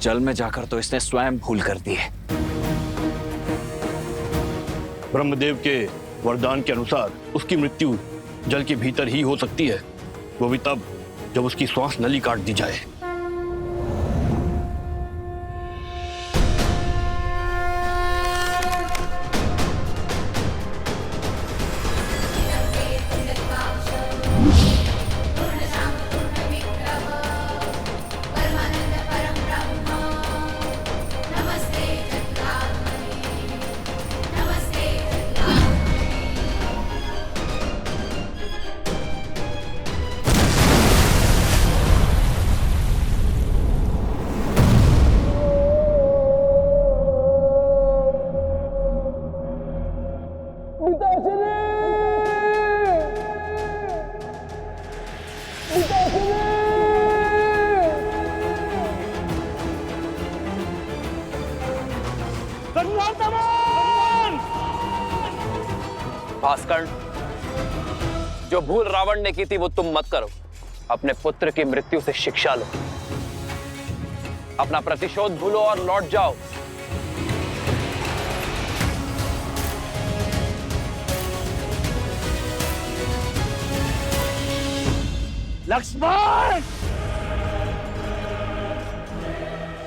जल में जाकर तो इसने स्वयं भूल कर दी है। ब्रह्मदेव के वरदान के अनुसार उसकी मृत्यु जल के भीतर ही हो सकती है, वो भी तब जब उसकी श्वास नली काट दी जाए। भास्कर, जो भूल रावण ने की थी वो तुम मत करो। अपने पुत्र की मृत्यु से शिक्षा लो, अपना प्रतिशोध भूलो और लौट जाओ। लक्ष्मण,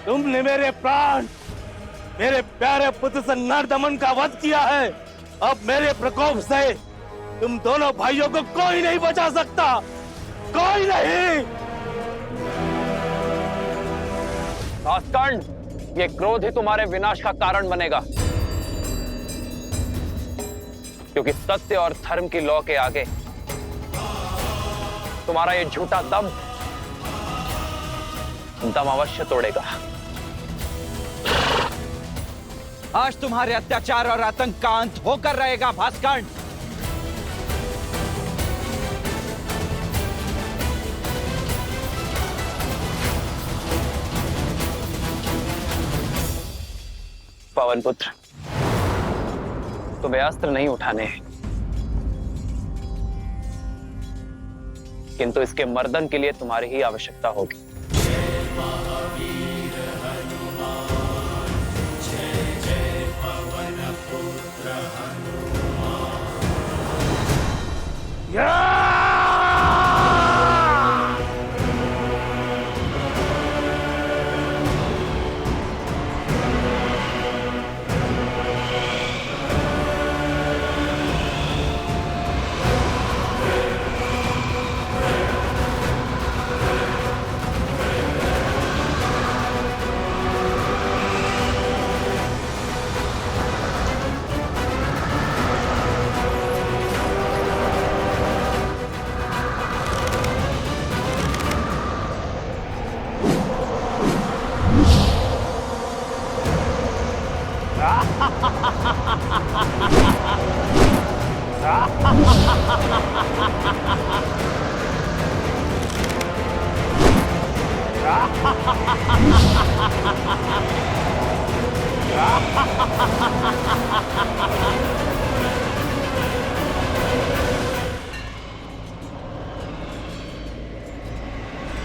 तुमने मेरे प्राण, मेरे प्यारे पुत्र से नरदमन का वध किया है। अब मेरे प्रकोप से तुम दोनों भाइयों को कोई नहीं बचा सकता, कोई नहीं। भास्कर, ये क्रोध ही तुम्हारे विनाश का कारण बनेगा, क्योंकि सत्य और धर्म की लौ के आगे तुम्हारा ये झूठा दम अवश्य तोड़ेगा। आज तुम्हारे अत्याचार और आतंक का अंत होकर रहेगा भास्कर। पवन पुत्र, तुम्हें अस्त्र नहीं उठाने हैं, किंतु इसके मर्दन के लिए तुम्हारी ही आवश्यकता होगी।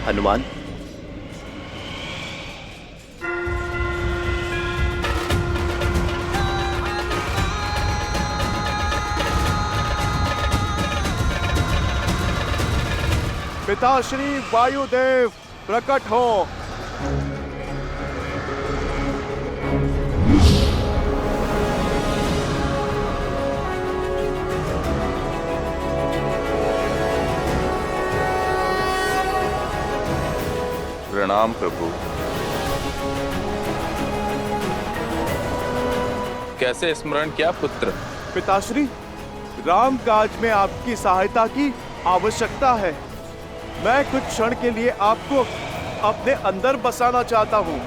हनुमान, पिताश्री वायुदेव प्रकट हो। प्रणाम प्रभु। कैसे स्मरण किया पुत्र? पिताश्री, राम काज में आपकी सहायता की आवश्यकता है। मैं कुछ क्षण के लिए आपको अपने अंदर बसाना चाहता हूँ।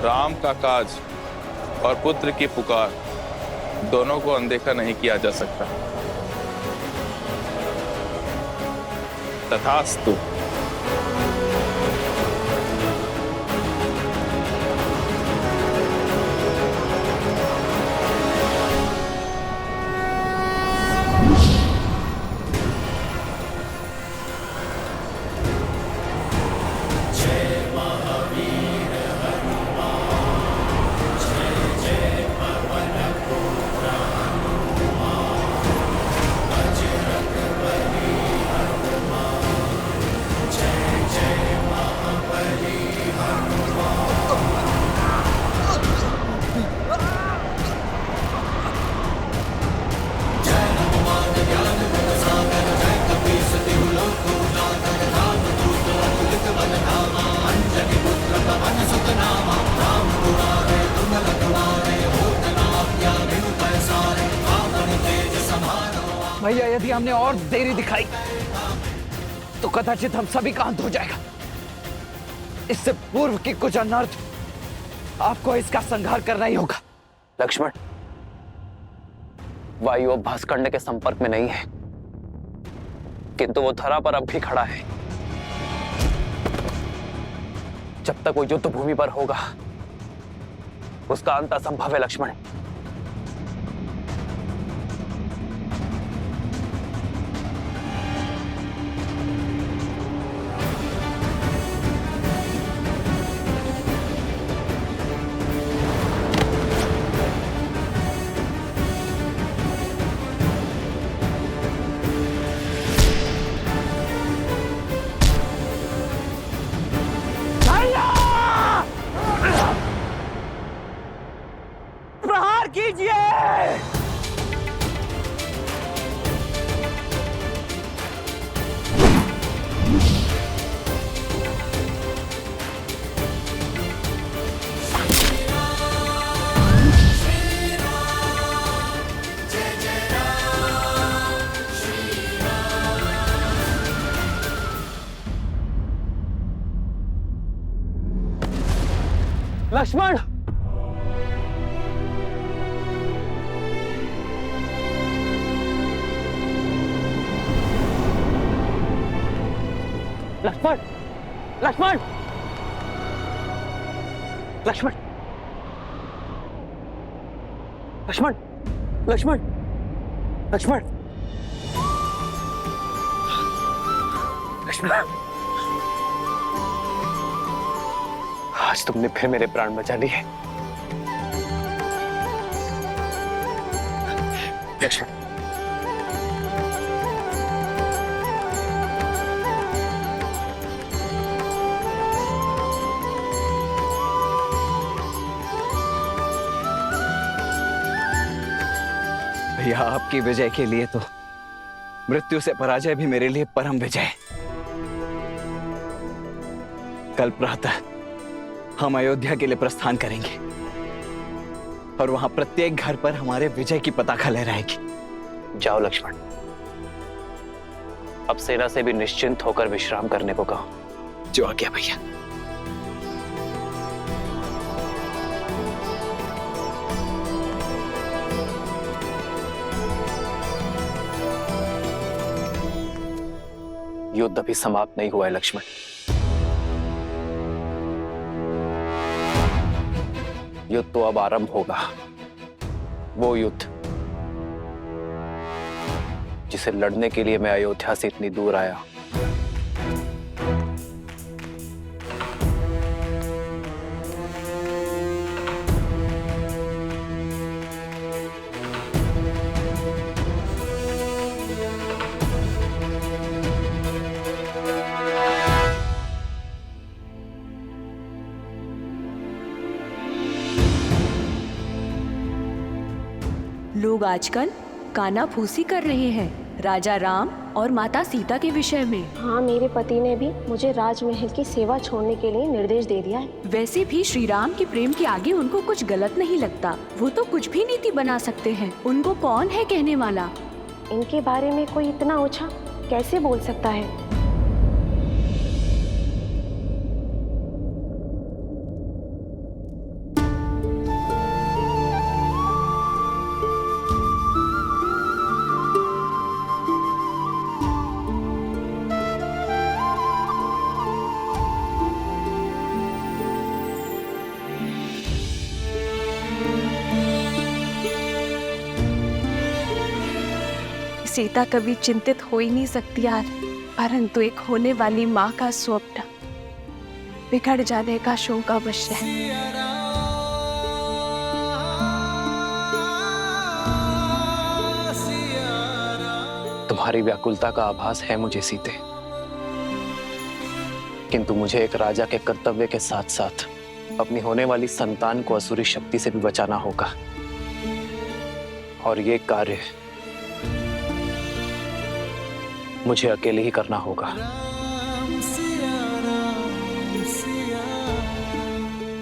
राम का काज और पुत्र की पुकार दोनों को अनदेखा नहीं किया जा सकता। तथास्तु। भैया, यदि हमने और देरी दिखाई तो कदाचित हम सभी का अंत हो जाएगा। इससे पूर्व की कुछ अनर्थ आपको इसका संहार करना ही होगा। लक्ष्मण, वायु अब भास्करण्य के संपर्क में नहीं है, किंतु वो धरा पर अब भी खड़ा है। जब तक वो युद्ध भूमि पर होगा, उसका अंत असंभव है लक्ष्मण। प्रहार कीजिए। लक्ष्मण, लक्ष्मण, लक्ष्मण, लक्ष्मण, लक्ष्मण, लक्ष्मण, लक्ष्मण, लक्ष्मण, आज तुमने फिर मेरे प्राण बचा लिए। लक्ष्मण, भैया, आपकी विजय के लिए तो मृत्यु से पराजय भी मेरे लिए परम विजय है। कल प्रातः हम अयोध्या के लिए प्रस्थान करेंगे और वहां प्रत्येक घर पर हमारे विजय की पताका लहराएगी। जाओ लक्ष्मण, अब सेना से भी निश्चिंत होकर विश्राम करने को कहो। जो आज्ञा भैया। युद्ध अभी समाप्त नहीं हुआ है लक्ष्मण। युद्ध तो अब आरंभ होगा, वो युद्ध जिसे लड़ने के लिए मैं अयोध्या से इतनी दूर आया। लोग आजकल कानाफूसी कर रहे हैं। राजा राम और माता सीता के विषय में। हाँ, मेरे पति ने भी मुझे राजमहल की सेवा छोड़ने के लिए निर्देश दे दिया है। वैसे भी श्री राम के प्रेम के आगे उनको कुछ गलत नहीं लगता। वो तो कुछ भी नीति बना सकते हैं। उनको कौन है कहने वाला? इनके बारे में कोई इतना ऊंचा कैसे बोल सकता है? सीता कभी चिंतित हो ही नहीं सकती यार, परंतु एक होने वाली माँ का स्वप्न बिगड़ जाने का शोक अवश्य है। तुम्हारी व्याकुलता का आभास है मुझे सीते, किंतु मुझे एक राजा के कर्तव्य के साथ साथ अपनी होने वाली संतान को असुरी शक्ति से भी बचाना होगा, और ये कार्य मुझे अकेले ही करना होगा।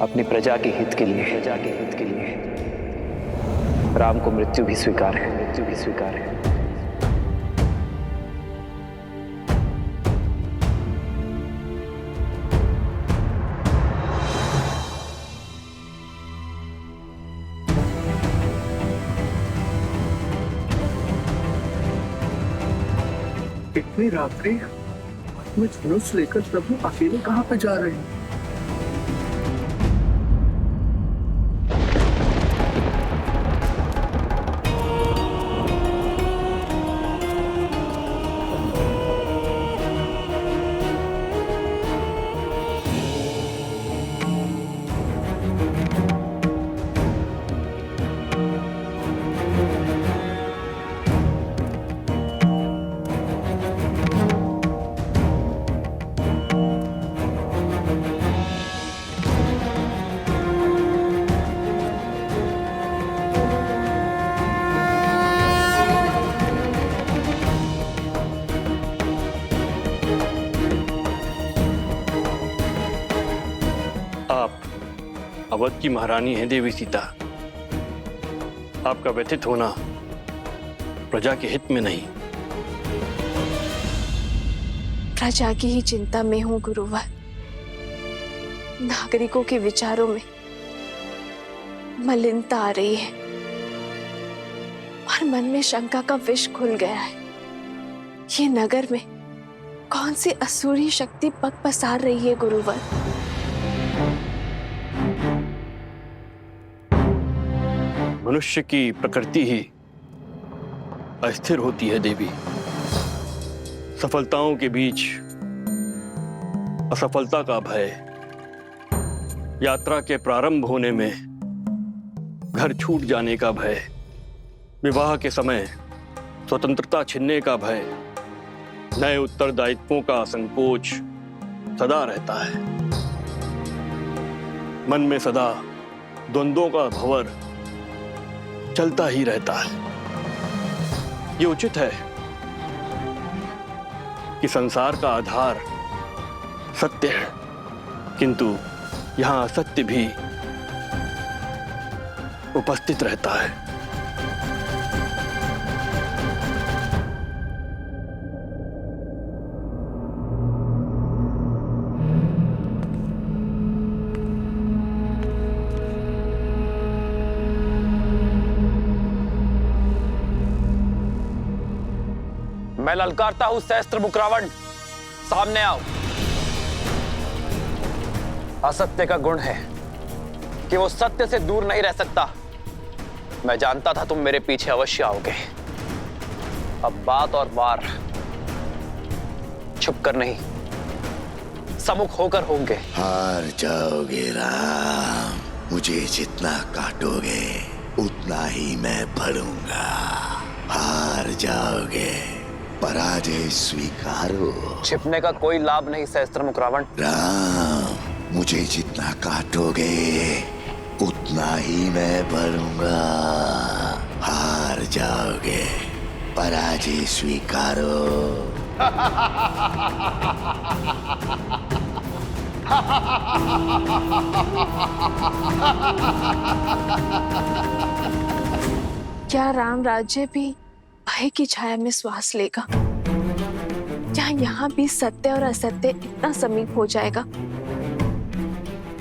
अपनी प्रजा के हित के लिए, राम को मृत्यु भी स्वीकार है। इतनी रात्रि में धनुष लेकर प्रभु अकेले कहाँ पे जा रहे हैं? अवध की महारानी है देवी सीता। आपका व्यथित होना प्रजा के हित में नहीं। प्रजा की ही चिंता में हूँ गुरुवर। नागरिकों के विचारों में मलिनता आ रही है और मन में शंका का विष घुल गया है। ये नगर में कौन सी असुरी शक्ति पग पसार रही है गुरुवर? मनुष्य की प्रकृति ही अस्थिर होती है देवी। सफलताओं के बीच असफलता का भय, यात्रा के प्रारंभ होने में घर छूट जाने का भय, विवाह के समय स्वतंत्रता छिनने का भय, नए उत्तरदायित्वों का संकोच सदा रहता है। मन में सदा द्वंद्वों का भंवर चलता ही रहता है। ये उचित है कि संसार का आधार सत्य है, किंतु यहां असत्य भी उपस्थित रहता है। मैं ललकारता हूं सहस्त्र मुख रावण, सामने आओ। असत्य का गुण है कि वो सत्य से दूर नहीं रह सकता। मैं जानता था तुम मेरे पीछे अवश्य आओगे। अब बात और वार छुप कर नहीं, सम्मुख होकर होंगे। हार जाओगे राम, मुझे जितना काटोगे उतना ही मैं बढ़ूंगा। हार जाओगे, पराजय स्वीकारो। छिपने का कोई लाभ नहीं सहस्त्रमुख रावण। राम, मुझे जितना काटोगे उतना ही मैं बढ़ूंगा। हार जाओगे, पराजय स्वीकारो। क्या राम राज्य भी भय की छाया में श्वास लेगा? क्या यहाँ भी सत्य और असत्य इतना समीप हो जाएगा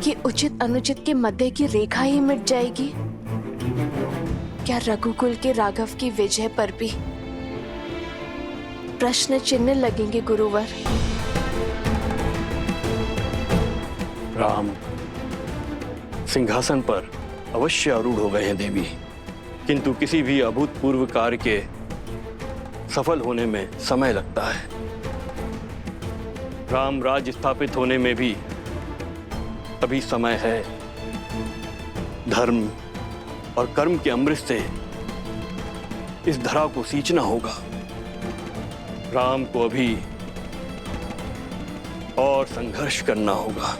कि उचित अनुचित के मध्य की रेखा ही मिट जाएगी? क्या रघुकुल के राघव की विजय पर भी प्रश्न चिन्ह लगेंगे गुरुवर? राम सिंहासन पर अवश्य आरूढ़ हो गए हैं देवी, किंतु किसी भी अभूतपूर्व कार्य के सफल होने में समय लगता है। राम राज्य स्थापित होने में भी अभी समय है। धर्म और कर्म के अमृत से इस धरा को सींचना होगा। राम को अभी और संघर्ष करना होगा।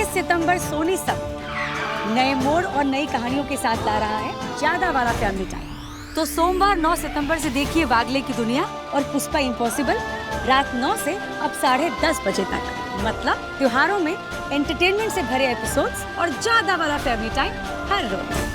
सितंबर सोनी सब नए मोड़ और नई कहानियों के साथ ला रहा है ज्यादा वाला फैमिली टाइम। तो सोमवार 9 सितंबर से देखिए बागले की दुनिया और पुष्पा इम्पॉसिबल रात 9 से अब 10:30 बजे तक। मतलब त्योहारों में एंटरटेनमेंट से भरे एपिसोड्स और ज्यादा वाला फैमिली टाइम हर रोज।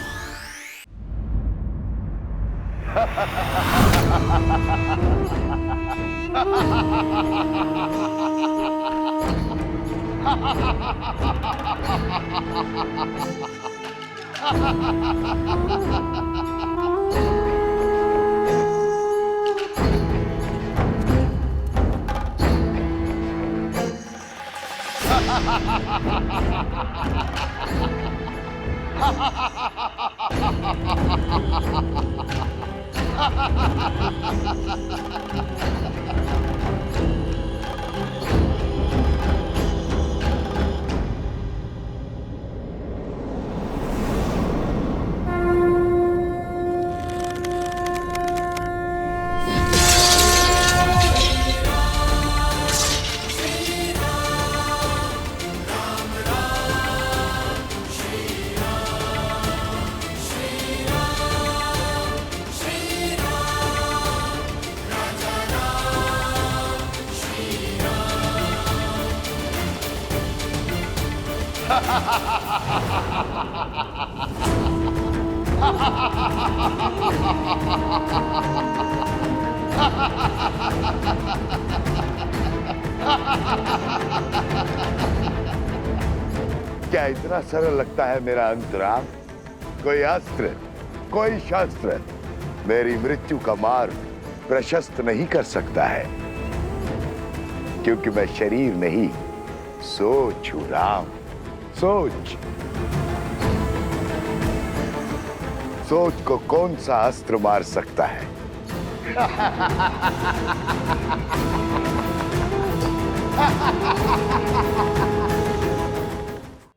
क्या इतना सरल लगता है मेरा अंतराम? कोई अस्त्र, कोई शास्त्र मेरी मृत्यु का मार्ग प्रशस्त नहीं कर सकता है, क्योंकि मैं शरीर नहीं सोच हूं राम। सोच सोच को कौन सा अस्त्र मार सकता है?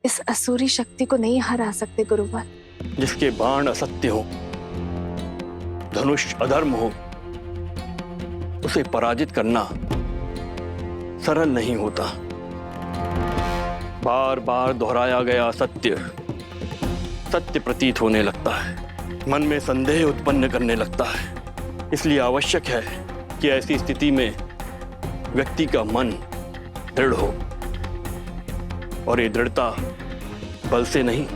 इस असुरी शक्ति को नहीं हरा सकते गुरुवर। जिसके बाण असत्य हो धनुष अधर्म हो, उसे पराजित करना सरल नहीं होता। बार बार दोहराया गया सत्य सत्य प्रतीत होने लगता है, मन में संदेह उत्पन्न करने लगता है। इसलिए आवश्यक है कि ऐसी स्थिति में व्यक्ति का मन दृढ़ हो, और ये दृढ़ता बल से नहीं,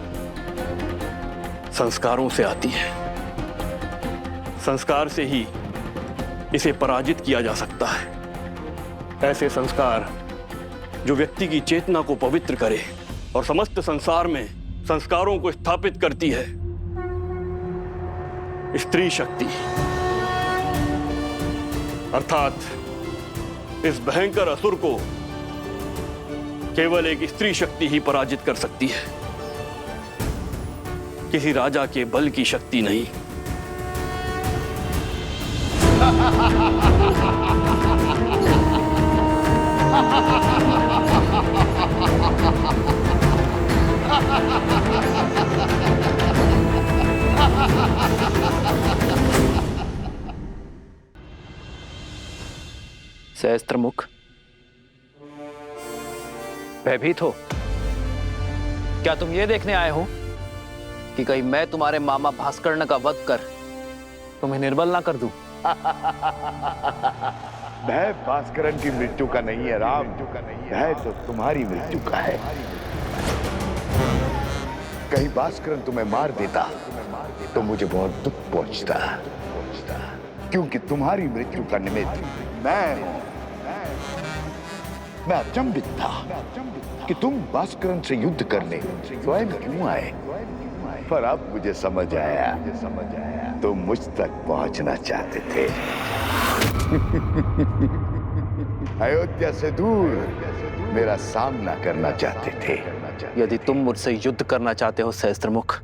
संस्कारों से आती है। संस्कार से ही इसे पराजित किया जा सकता है। ऐसे संस्कार जो व्यक्ति की चेतना को पवित्र करे और समस्त संसार में संस्कारों को स्थापित करती है। स्त्री शक्ति, अर्थात इस भयंकर असुर को केवल एक स्त्री शक्ति ही पराजित कर सकती है, किसी राजा के बल की शक्ति नहीं। सहस्त्रमुख, भयभीत हो? क्या तुम ये देखने आए हो कि कहीं मैं तुम्हारे मामा भास्कर्ण का वध कर तुम्हें निर्बल ना कर दूं? भय भास्करण की मृत्यु का नहीं है राम, भय तो तुम्हारी मृत्यु का है। कहीं भास्करण तुम्हें मार देता तो मुझे बहुत दुख पहुंचता, क्योंकि तुम्हारी मृत्यु का निमित्त मैं अचंभित था कि तुम भास्करण से युद्ध करने स्वयं क्यों आए। पर अब मुझे समझ आया, तुम मुझ तक पहुंचना चाहते थे। अयोध्या से दूर मेरा सामना करना चाहते थे। यदि तुम मुझसे युद्ध करना चाहते हो सहस्त्रमुख,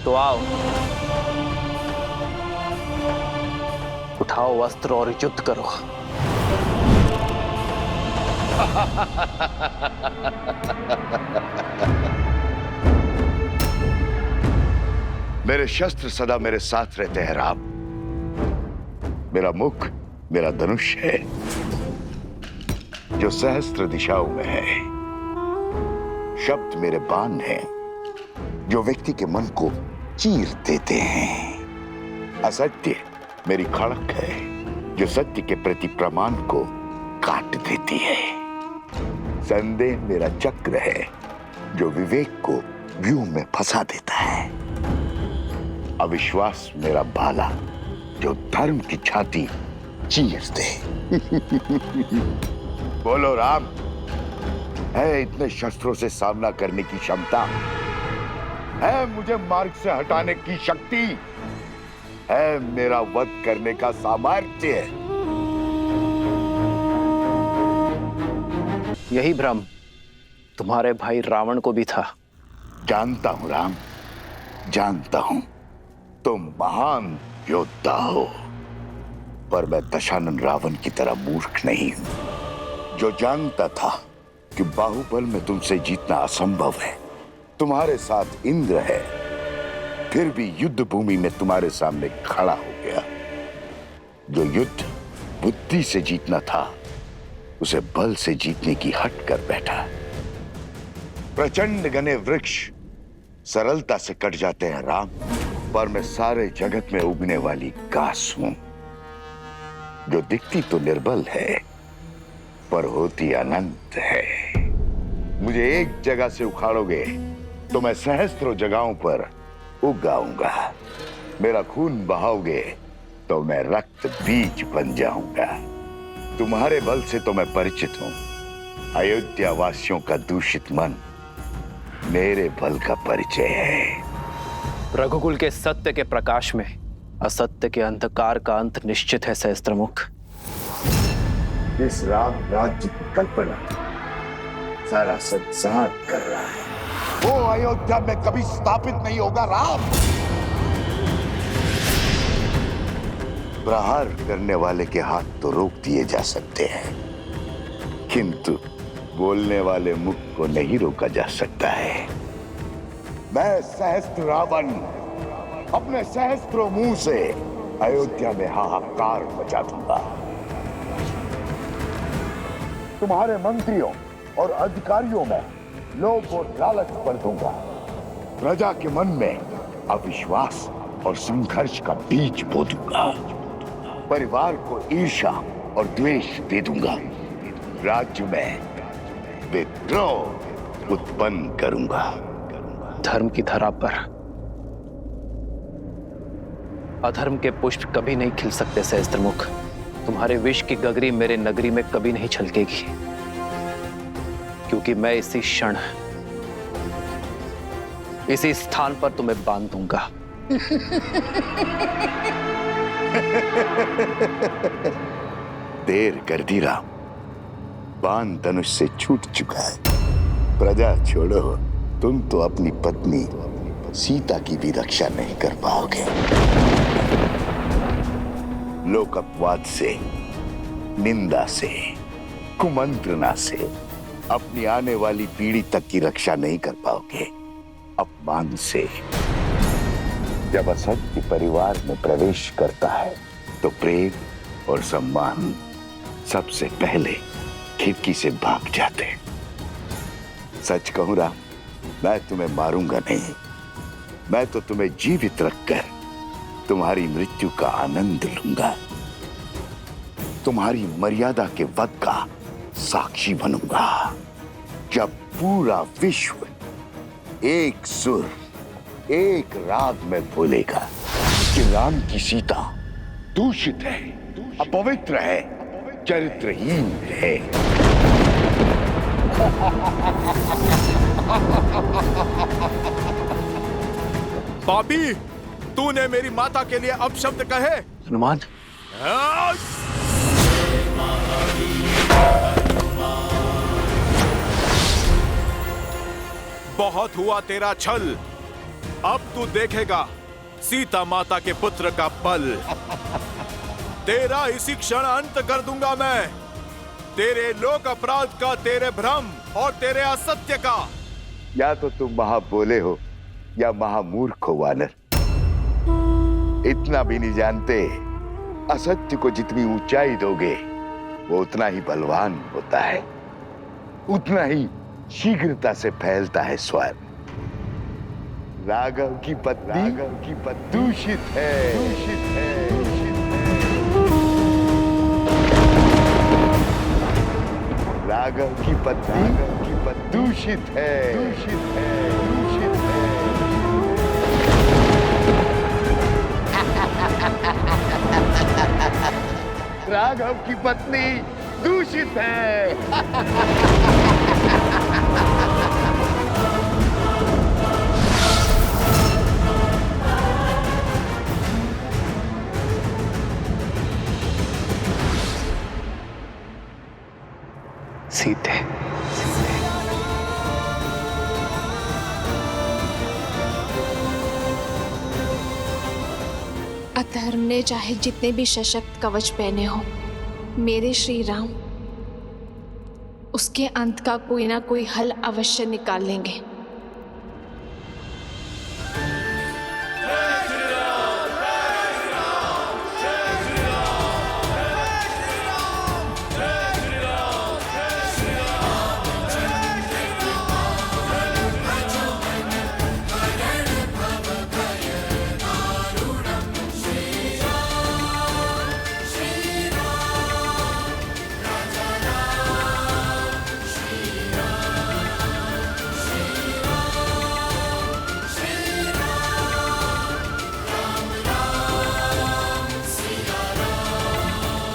तो आओ, उठाओ अस्त्र और युद्ध करो। मेरे शस्त्र सदा मेरे साथ रहते हैं राम। मेरा मुख मेरा धनुष है जो सहस्त्र दिशाओं में है। शब्द मेरे बाण हैं जो व्यक्ति के मन को चीर देते हैं। असत्य मेरी खड़क है जो सत्य के प्रति प्रमाण को काट देती है। संदेह मेरा चक्र है जो विवेक को व्यूह में फंसा देता है। अविश्वास मेरा भाला जो धर्म की छाती चीर दे। बोलो राम, है इतने शस्त्रों से सामना करने की क्षमता? है मुझे मार्ग से हटाने की शक्ति? है मेरा वध करने का सामर्थ्य? यही भ्रम तुम्हारे भाई रावण को भी था। जानता हूं राम, जानता हूं तुम महान योद्धा हो, पर मैं दशानन रावण की तरह मूर्ख नहीं हूं जो जानता था कि बाहुबल में तुमसे जीतना असंभव है। तुम्हारे साथ इंद्र है, फिर भी युद्ध भूमि में तुम्हारे सामने खड़ा हो गया। जो युद्ध बुद्धि से जीतना था, उसे बल से जीतने की हट कर बैठा। प्रचंड घने वृक्ष सरलता से कट जाते हैं राम, पर मैं सारे जगत में उगने वाली घास हूं जो दिखती तो निर्बल है पर होती अनंत है। मुझे एक जगह से उखाड़ोगे तो मैं सहस्त्रों जगहों पर उग आऊंगा। मेरा खून बहाओगे तो मैं रक्त बीज बन जाऊंगा। तुम्हारे बल से तो मैं परिचित हूं। अयोध्या वासियों का दूषित मन मेरे बल का परिचय है। रघुकुल के सत्य के प्रकाश में असत्य के अंधकार का अंत निश्चित है सहस्त्रमुख। इस राम राज्य की कल्पना सारा संसार कर रहा है। वो अयोध्या में कभी स्थापित नहीं होगा राम। प्रहार करने वाले के हाथ तो रोक दिए जा सकते हैं, किंतु बोलने वाले मुख को नहीं रोका जा सकता है। मैं सहस्त्र रावण अपने सहस्त्रों मुंह से अयोध्या में हाहाकार मचा दूंगा। तुम्हारे मंत्रियों और अधिकारियों में लोभ और लालच भर दूंगा। प्रजा के मन में अविश्वास और संघर्ष का बीज बो दूंगा। परिवार को ईर्ष्या और द्वेष दे दूंगा। राज्य में विद्रोह उत्पन्न करूंगा। धर्म की धरा पर अधर्म के पुष्प कभी नहीं खिल सकते सहस्त्रमुख। तुम्हारे विष की गगरी मेरे नगरी में कभी नहीं छलकेगी, क्योंकि मैं इसी क्षण इसी स्थान पर तुम्हें बांध दूंगा। देर कर दी राम, बाण धनुष से छूट चुका है। प्रजा छोड़ो, तुम तो अपनी पत्नी सीता की भी रक्षा नहीं कर पाओगे। लोक अपवाद से, निंदा से, कुमंत्रणा से अपनी आने वाली पीढ़ी तक की रक्षा नहीं कर पाओगे। अपमान से जब असत्य परिवार में प्रवेश करता है तो प्रेम और सम्मान सबसे पहले खिड़की से भाग जाते हैं। सच कहूं राम, मैं तुम्हें मारूंगा नहीं, मैं तो तुम्हें जीवित रखकर तुम्हारी मृत्यु का आनंद लूंगा। तुम्हारी मर्यादा के वध का साक्षी बनूंगा। जब पूरा विश्व एक सुर, एक राग में बोलेगा कि राम की सीता दूषित है, अपवित्र है, चरित्रहीन है। पापी, तूने मेरी माता के लिए अपशब्द कहे। हनुमान, बहुत हुआ तेरा छल, अब तू देखेगा सीता माता के पुत्र का बल। तेरा इसी क्षण अंत कर दूंगा मैं, तेरे लोक अपराध का, तेरे भ्रम और तेरे असत्य का। या तो तुम महाबोले हो या महामूर्ख हो वानर। इतना भी नहीं जानते, असत्य को जितनी ऊंचाई दोगे वो उतना ही बलवान होता है, उतना ही शीघ्रता से फैलता है स्वयं। राघव की पत्नी दूषित है, दूषित है। राघव की पत्नी दूषित है, दूषित है, दूषित है। राघव की पत्नी दूषित है। सीते, अधर्म ने चाहे जितने भी सशक्त कवच पहने हो, मेरे श्री राम उसके अंत का कोई ना कोई हल अवश्य निकाल लेंगे।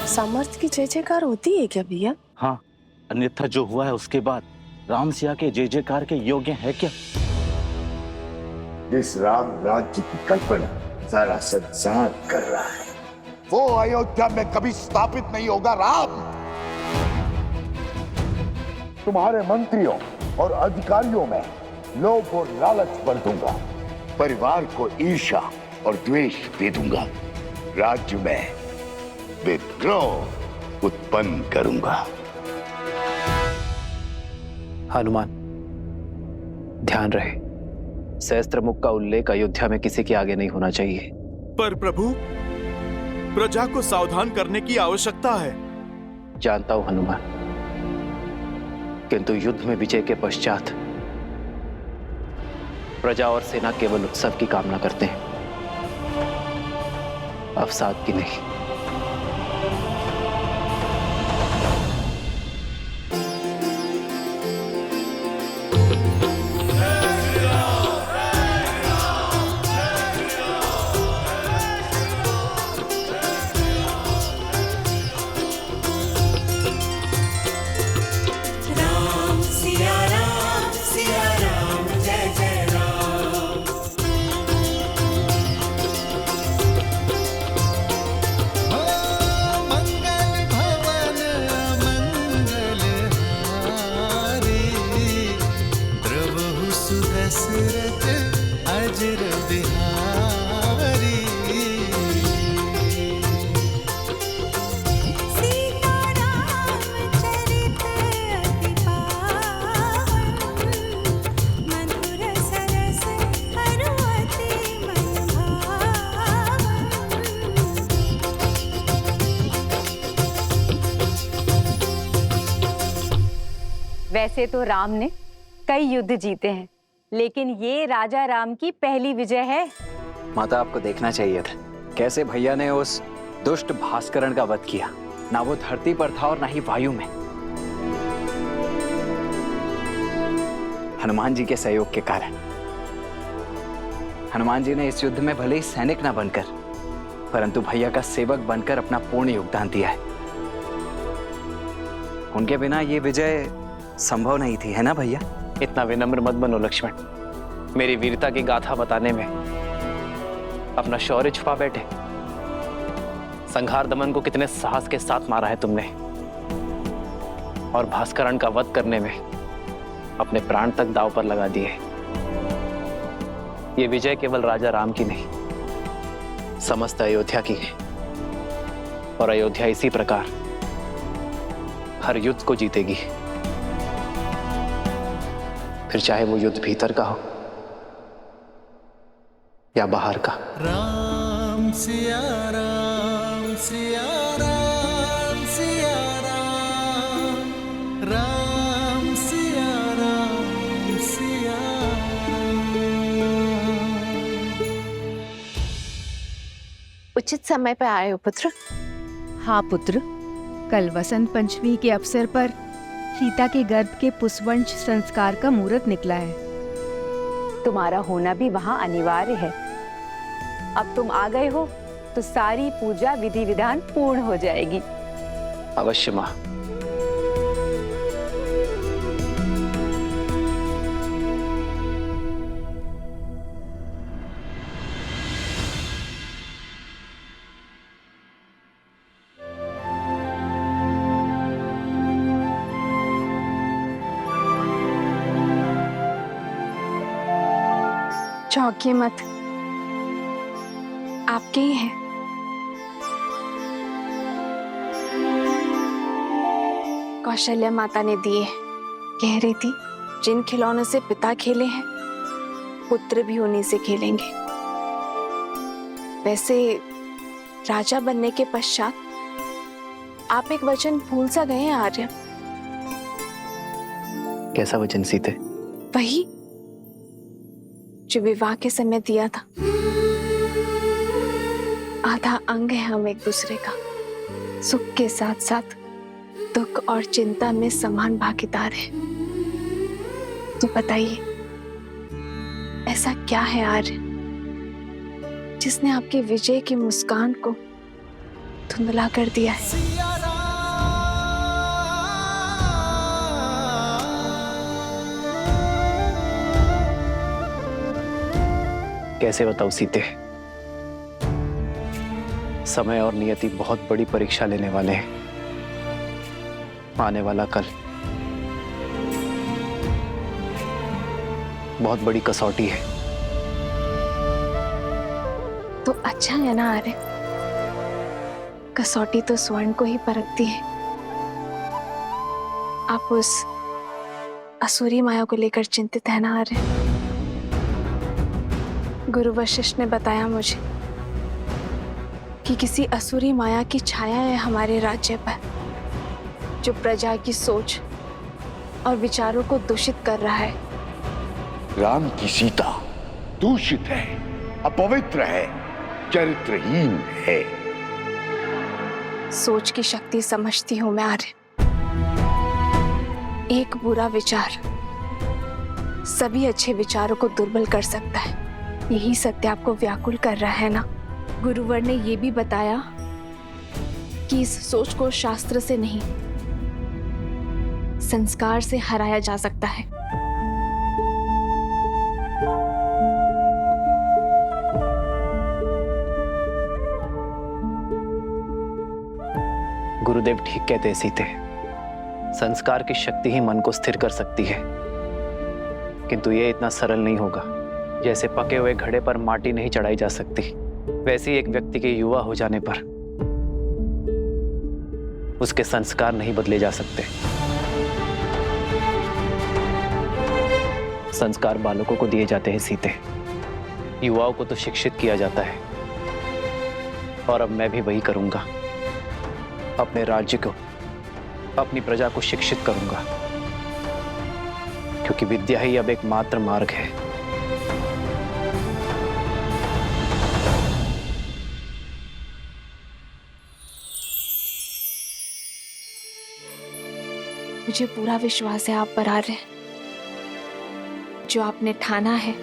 सामर्थ्य की जय जयकार होती है क्या भैया? हाँ, अन्यथा जो हुआ है उसके बाद राम सिया के जय जयकार के योग्य है क्या? जिस राम राज्य की कल्पना सारा संसार कर रहा है, वो अयोध्या में कभी स्थापित नहीं होगा। राम, तुम्हारे मंत्रियों और अधिकारियों में लोभ और लालच भर दूंगा। परिवार को ईर्ष्या और द्वेष दे दूंगा। राज्य में विद्रोह उत्पन्न करूंगा। हनुमान, ध्यान रहे, सहस्त्रमुख का उल्लेख अयोध्या में किसी के आगे नहीं होना चाहिए। पर प्रभु, प्रजा को सावधान करने की आवश्यकता है। जानता हूं हनुमान, किंतु युद्ध में विजय के पश्चात प्रजा और सेना केवल उत्सव की कामना करते हैं, अवसाद की नहीं। वैसे तो राम ने कई युद्ध जीते हैं, लेकिन ये राजा राम की पहली विजय है। माता, आपको देखना चाहिए था कैसे भैया ने उस दुष्ट भास्करण का वध किया। ना वो धरती पर था और ना ही वायु में। हनुमान जी के सहयोग के कारण। हनुमान जी ने इस युद्ध में भले ही सैनिक ना बनकर, परंतु भैया का सेवक बनकर अपना पूर्ण योगदान दिया है। उनके बिना ये विजय संभव नहीं थी, है ना भैया? इतना विनम्र मत बनो लक्ष्मण। मेरी वीरता की गाथा बताने में अपना शौर्य छुपा बैठे। संहार दमन को कितने साहस के साथ मारा है तुमने, और भास्करण का वध करने में अपने प्राण तक दांव पर लगा दिए। ये विजय केवल राजा राम की नहीं, समस्त अयोध्या की है। और अयोध्या इसी प्रकार हर युद्ध को जीतेगी, फिर चाहे वो युद्ध भीतर का हो या बाहर का। राम सिया राम सिया राम सिया राम, राम सिया राम सिया उचित समय पर आए हो पुत्र। हाँ पुत्र, कल वसंत पंचमी के अवसर पर सीता के गर्भ के पुष्पवंश संस्कार का मुहूर्त निकला है। तुम्हारा होना भी वहाँ अनिवार्य है। अब तुम आ गए हो तो सारी पूजा विधि विधान पूर्ण हो जाएगी। अवश्य मां। चौंकिए मत, आपके ही हैं। कौशल्या माता ने दिए। कह रही थी जिन खिलौनों से पिता खेले हैं, पुत्र भी उन्हीं से खेलेंगे। वैसे राजा बनने के पश्चात आप एक वचन भूल सा गए हैं आर्य। कैसा वचन सीते? वही जो विवाह के समय दिया था। आधा अंग है हम एक दूसरे का। सुख के साथ साथ दुख और चिंता में समान भागीदार है। तो बताइए, ऐसा क्या है आर्य जिसने आपकी विजय की मुस्कान को धुंधला कर दिया है? कैसे बताऊं सीते? समय और नियति बहुत बड़ी परीक्षा लेने वाले हैं। आने वाला कल बहुत बड़ी कसौटी है। तो अच्छा है ना आर्य, कसौटी तो स्वर्ण को ही परखती है। आप उस असुरी माया को लेकर चिंतित है ना आर्य? गुरु वशिष्ठ ने बताया मुझे कि किसी असुरी माया की छाया है हमारे राज्य पर, जो प्रजा की सोच और विचारों को दूषित कर रहा है। राम की सीता दूषित है, अपवित्र है, चरित्रहीन है। सोच की शक्ति समझती हूं मैं आर्य। एक बुरा विचार सभी अच्छे विचारों को दुर्बल कर सकता है। यही सत्य आपको व्याकुल कर रहा है ना? गुरुवर ने यह भी बताया कि इस सोच को शास्त्र से नहीं, संस्कार से हराया जा सकता है। गुरुदेव ठीक कहते हैं सीते, संस्कार की शक्ति ही मन को स्थिर कर सकती है, किंतु यह इतना सरल नहीं होगा। जैसे पके हुए घड़े पर माटी नहीं चढ़ाई जा सकती, वैसे ही एक व्यक्ति के युवा हो जाने पर उसके संस्कार नहीं बदले जा सकते। संस्कार बालकों को दिए जाते हैं सीते, युवाओं को तो शिक्षित किया जाता है। और अब मैं भी वही करूंगा, अपने राज्य को, अपनी प्रजा को शिक्षित करूंगा, क्योंकि विद्या ही अब एकमात्र मार्ग है। मुझे पूरा विश्वास है आप पर आर्य। जो आपने ठाना है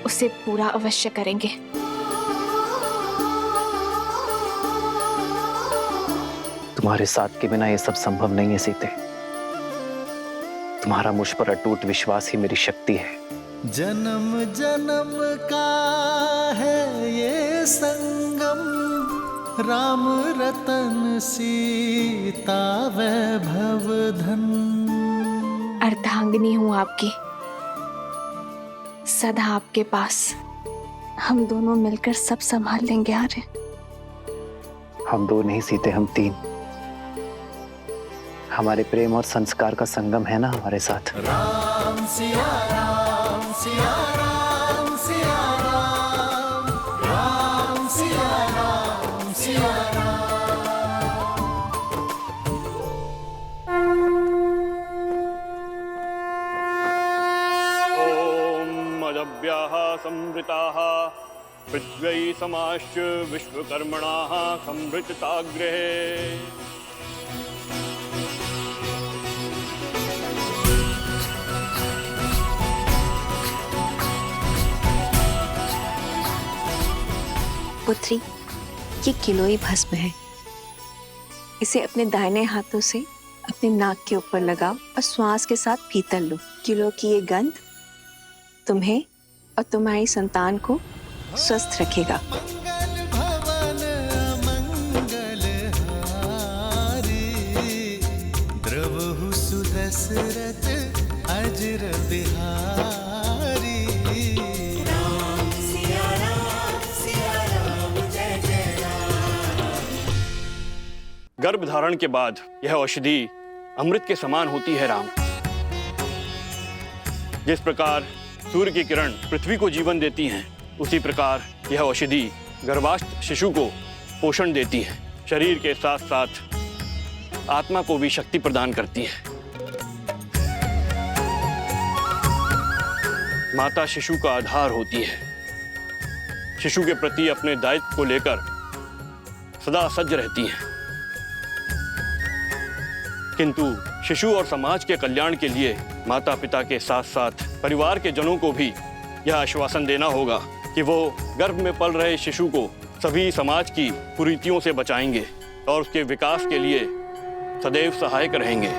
उसे पूरा अवश्य करेंगे। तुम्हारे साथ के बिना ये सब संभव नहीं है सीते। तुम्हारा मुझ पर अटूट विश्वास ही मेरी शक्ति है। जन्म जन्म का है ये संगम, राम रतन सीता वैभव धन। अर्धांगिनी हूं आपकी, सदा आपके पास। हम दोनों मिलकर सब संभाल लेंगे आर्य। हम दो नहीं सीते, हम तीन। हमारे प्रेम और संस्कार का संगम है ना हमारे साथ। राम सिया राम सिया राम सिया राम, राम सिया राम सिया राम। ओम अदभ्याः संवृताः पृथ्वी समाश्च विश्वकर्मणाः संवृतताग्रहे। पुत्री, ये किलोई भस्म है। इसे अपने दाहिने हाथों से अपने नाक के ऊपर लगाओ और श्वास के साथ भीतर लो। किलो की ये गंध तुम्हें और तुम्हारी संतान को स्वस्थ रखेगा। मंगल भवन मंगल हारी, द्रवहु सुदशरथ अजर बिहारी। राम सिया राम जय जय राम। गर्भ धारण के बाद यह औषधि अमृत के समान होती है राम। जिस प्रकार सूर्य की किरण पृथ्वी को जीवन देती हैं, उसी प्रकार यह औषधि गर्भास्थ शिशु को पोषण देती है। शरीर के साथ साथ आत्मा को भी शक्ति प्रदान करती है। माता शिशु का आधार होती है। शिशु के प्रति अपने दायित्व को लेकर सदा सज्ज रहती है। किंतु शिशु और समाज के कल्याण के लिए माता पिता के साथ साथ परिवार के जनों को भी यह आश्वासन देना होगा कि वो गर्भ में पल रहे शिशु को सभी समाज की कुरीतियों से बचाएंगे और उसके विकास के लिए सदैव सहायक रहेंगे।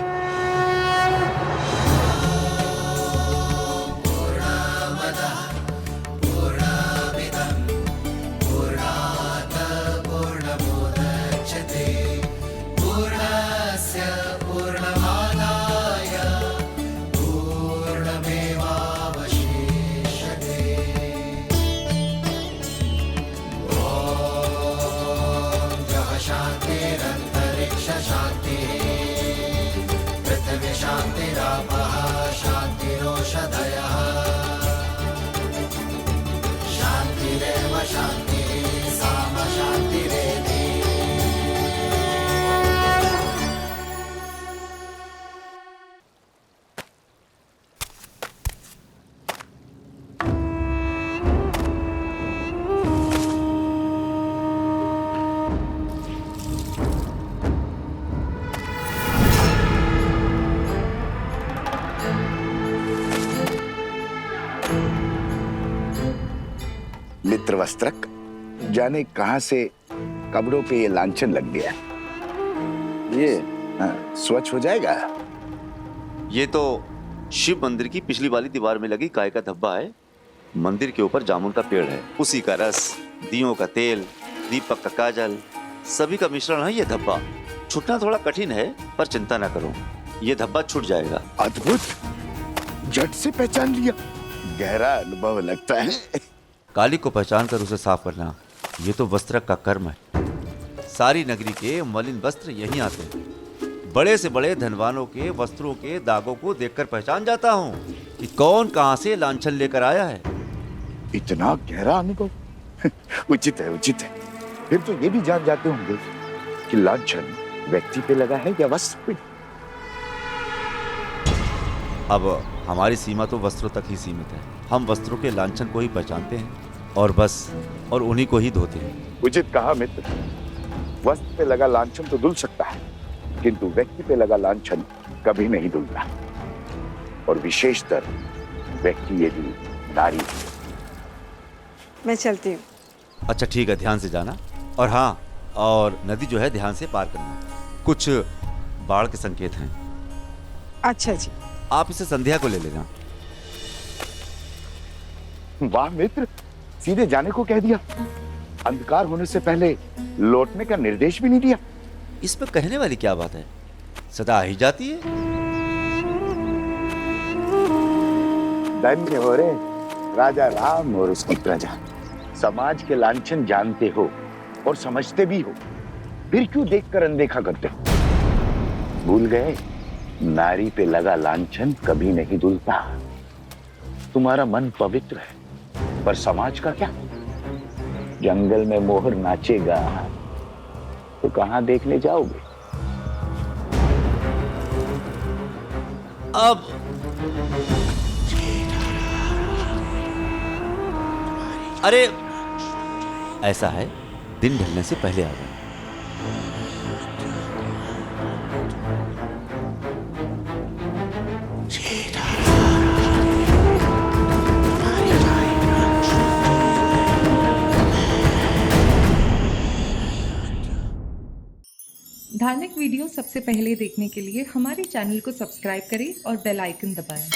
वस्त्रक, जाने कहां से कपड़ों पे ये लांछन लग गया। ये स्वच्छ हो जाएगा। ये तो शिव मंदिर की पिछली वाली दीवार में लगी गाय का धब्बा है। मंदिर के ऊपर जामुन का पेड़ है, उसी का रस, दियों का तेल, दीपक का काजल, सभी का मिश्रण है ये धब्बा। छूटना थोड़ा कठिन है, पर चिंता ना करो, ये धब्बा छूट जाएगा। अद्भुत, झट से पहचान लिया। गहरा अनुभव लगता है। काली को पहचान कर उसे साफ करना, ये तो वस्त्रक का कर्म है। सारी नगरी के मलिन वस्त्र यहीं आते हैं। बड़े से बड़े धनवानों के वस्त्रों के दागों को देखकर पहचान जाता हूँ कि कौन कहां से लांछन लेकर आया है। इतना गहरा अनुभव उचित है, उचित है। फिर तो ये भी जान जाते होंगे कि लांछन व्यक्ति पे लगा है या वस्त्र पे। अब हमारी सीमा तो वस्त्रों तक ही सीमित है। हम वस्त्रों के लांछन को ही पहचानते हैं और बस, और उन्हीं को ही धोते हैं। उचित कहा मित्र। वस्त्र पे लगा लांछन तो धुल सकता है, किंतु व्यक्ति पे लगा लांछन कभी नहीं धुलता, और विशेषतर व्यक्ति यदि नारी। मैं चलती हूँ। अच्छा ठीक है, ध्यान से जाना। और हाँ, और नदी जो है ध्यान से पार करना। कुछ बाढ़ के संकेत हैं। अच्छा जी। आप इसे संध्या को ले लेना। वाह मित्र, सीधे जाने को कह दिया। अंधकार होने से पहले लौटने का निर्देश भी नहीं दिया। इसमें कहने वाली क्या बात है, सदा ही जाती है। धन्य हो रे राजा राम और उसकी प्रजा। समाज के लांछन जानते हो और समझते भी हो, फिर क्यों देखकर अनदेखा करते हो? भूल गए, नारी पे लगा लांछन कभी नहीं धुलता। तुम्हारा मन पवित्र है, पर समाज का क्या? जंगल में मोहर नाचेगा तो कहां देखने जाओगे? अब अरे ऐसा है, दिन ढलने से पहले आ गए। धार्मिक वीडियो सबसे पहले देखने के लिए हमारे चैनल को सब्सक्राइब करें और बेल आइकन दबाएं।